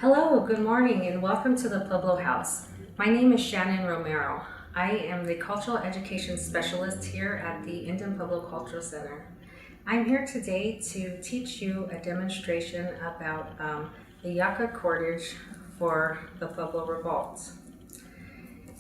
Hello, good morning, and welcome to the Pueblo House. My name is Shannon Romero. I am the Cultural Education Specialist here at the Indian Pueblo Cultural Center. I'm here today to teach you a demonstration about the Yucca cordage for the Pueblo Revolt.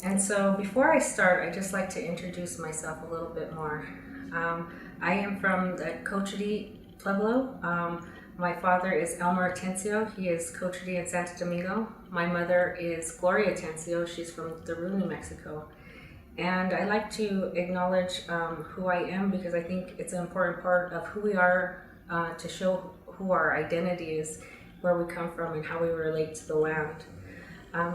And so before I start, I'd just like to introduce myself a little bit more. I am from the Cochiti Pueblo. My father is Elmer Atencio. He is Cochiti in Santo Domingo. My mother is Gloria Atencio. She's from Peru, New Mexico. And I like to acknowledge who I am because I think it's an important part of who we are to show who our identity is, where we come from, and how we relate to the land.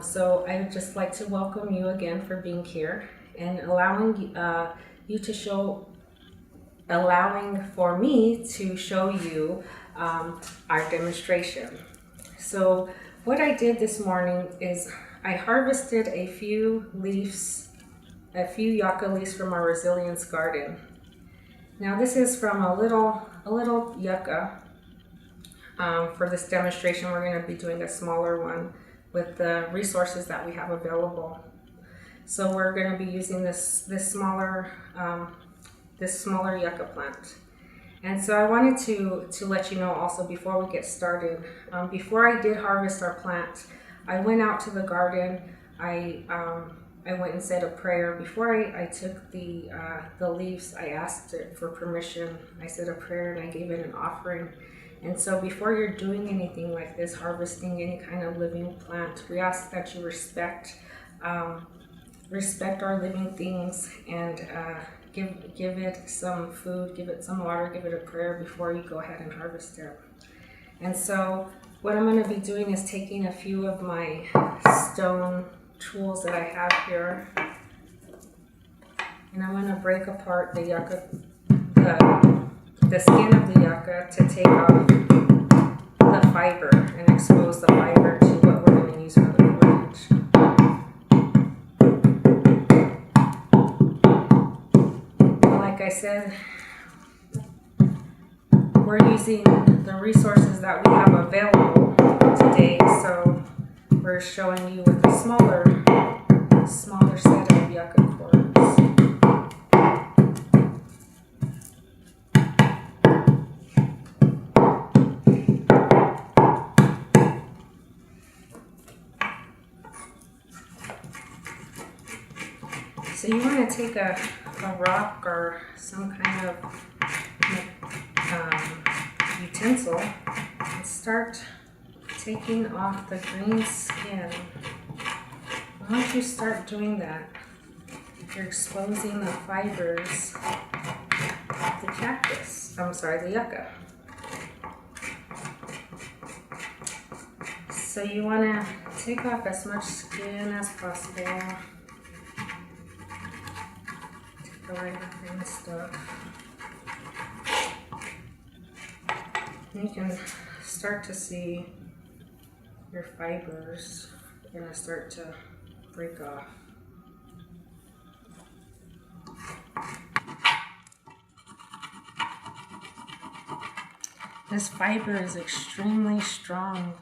So I would just like to welcome you again for being here and allowing for me to show you our demonstration. So what I did this morning is I harvested a few yucca leaves from our resilience garden. Now this is from a little yucca. For this demonstration, we're going to be doing a smaller one with the resources that we have available. So we're going to be using this smaller yucca plant. And so I wanted to let you know also before we get started, before I did harvest our plant, I went out to the garden. I went and said a prayer. Before I took the leaves, I asked it for permission. I said a prayer and I gave it an offering. And so before you're doing anything like this, harvesting any kind of living plant, we ask that you respect our living things and give it some food, give it some water, give it a prayer before you go ahead and harvest it. And so what I'm going to be doing is taking a few of my stone tools that I have here, and I'm going to break apart the yucca, the skin of the yucca, to take off the fiber and expose the fiber to what we're going to use for the cordage. Like I said, we're using the resources that we have available today, so we're showing you with a smaller set of yucca cords. So you want to take a rock or some kind of utensil and start taking off the green skin. Once you start doing that, you're exposing the fibers of the yucca. So you want to take off as much skin as possible. Take away the green stuff. And you can start to see your fibers are going to start to break off. This fiber is extremely strong,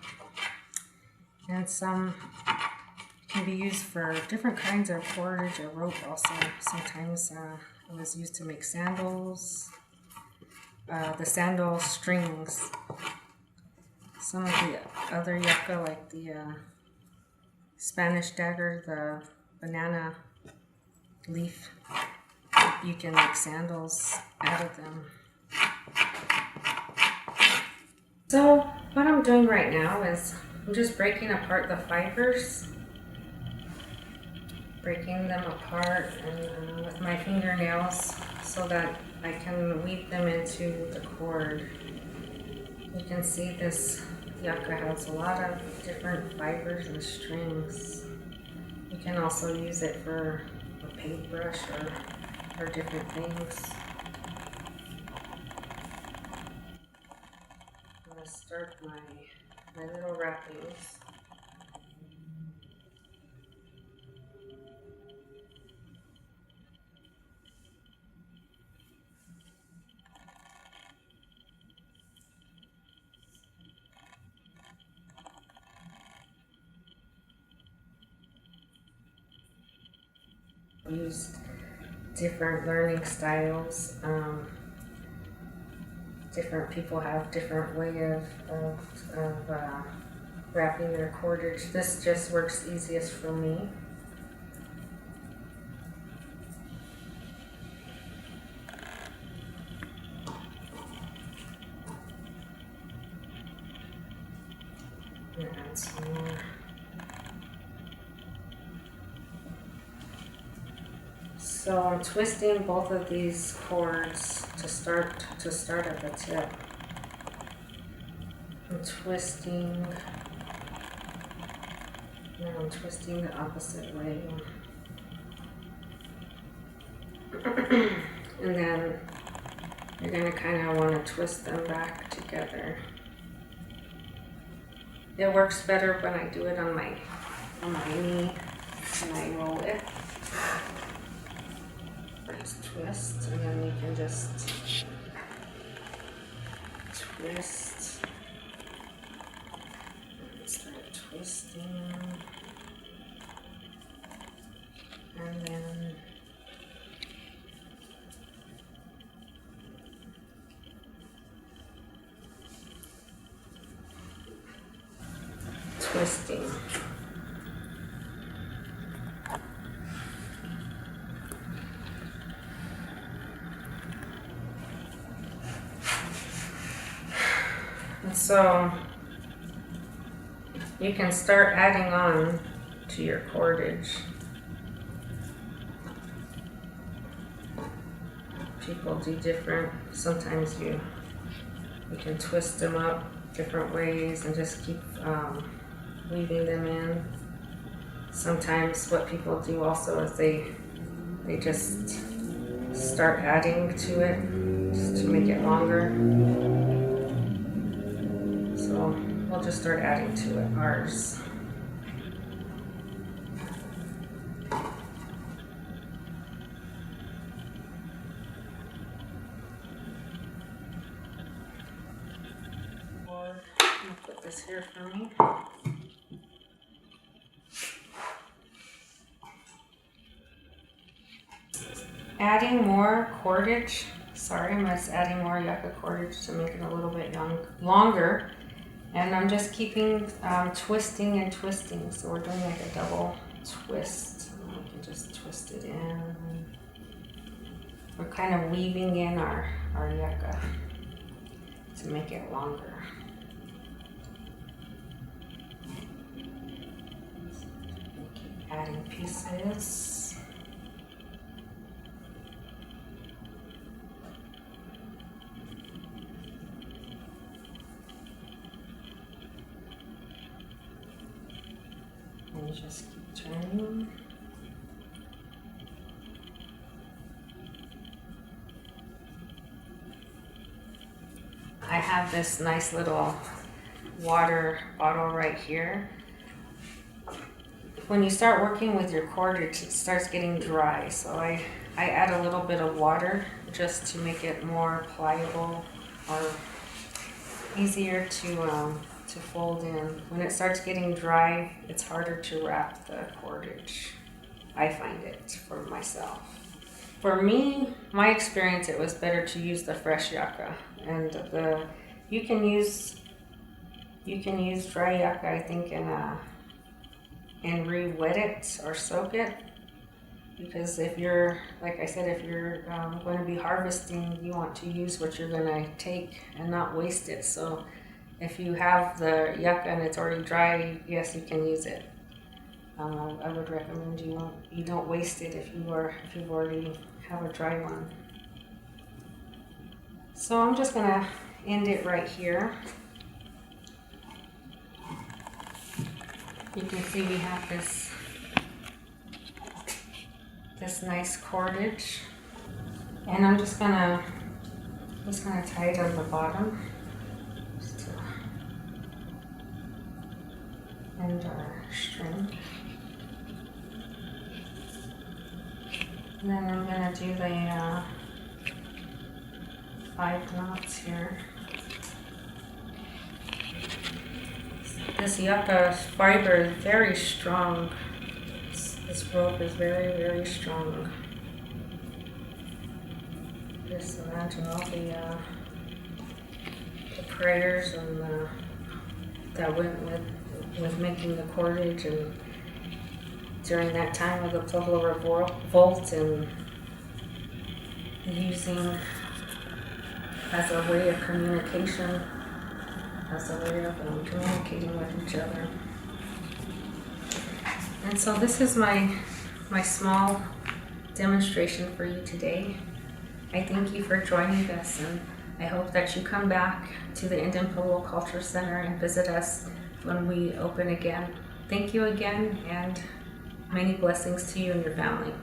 and some can be used for different kinds of cordage or rope also. Sometimes it was used to make sandals, the sandal strings. Some of the other yucca, like the Spanish dagger, the banana leaf, you can make sandals out of them. So what I'm doing right now is I'm just breaking apart the fibers, breaking them apart and with my fingernails so that I can weave them into the cord. You can see this yucca has a lot of different fibers and strings. You can also use it for a paintbrush or different things. I'm going to start my little wrappings. Used different learning styles. Different people have different way of wrapping their cordage. This just works easiest for me. And add some more. So I'm twisting both of these cords to start at the tip. I'm twisting. Now I'm twisting the opposite way. And then you're going to kind of want to twist them back together. It works better when I do it on my knee and I roll it. Just twist, and then you can just twist and start twisting, and then twisting. And so you can start adding on to your cordage. People do different. Sometimes you can twist them up different ways and just keep weaving them in. Sometimes what people do also is they just start adding to it just to make it longer. So we'll just start adding to it, ours. I'll put this here for me. Adding more cordage. Sorry, I'm just adding more yucca cordage to make it a little bit longer. And I'm just keeping twisting and twisting. So we're doing like a double twist. We can just twist it in. We're kind of weaving in our yucca to make it longer. Keep adding pieces. And just keep turning. I have this nice little water bottle right here. When you start working with your cordage, it starts getting dry. So I add a little bit of water just to make it more pliable or easier to fold in. When it starts getting dry, it's harder to wrap the cordage. I find it for myself. For me, my experience, it was better to use the fresh yucca, and you can use dry yucca, I think, and re-wet it or soak it, because if you're, like I said, if you're going to be harvesting, you want to use what you're going to take and not waste it. So if you have the yucca and it's already dry, yes, you can use it. I would recommend you don't waste it if you already have a dry one. So I'm just gonna end it right here. You can see we have this nice cordage, and I'm just gonna tie it on the bottom. And our string. And then I'm going to do the 5 knots here. This yucca fiber is very strong. This rope is very, very strong. Just imagine all the prayers and that went with making the cordage, and during that time of the Pueblo Revolt, and using as a way of communication, as a way of communicating with each other. And so this is my small demonstration for you today. I thank you for joining us, and I hope that you come back to the Indian Pueblo Culture Center and visit us when we open again. Thank you again, and many blessings to you and your family.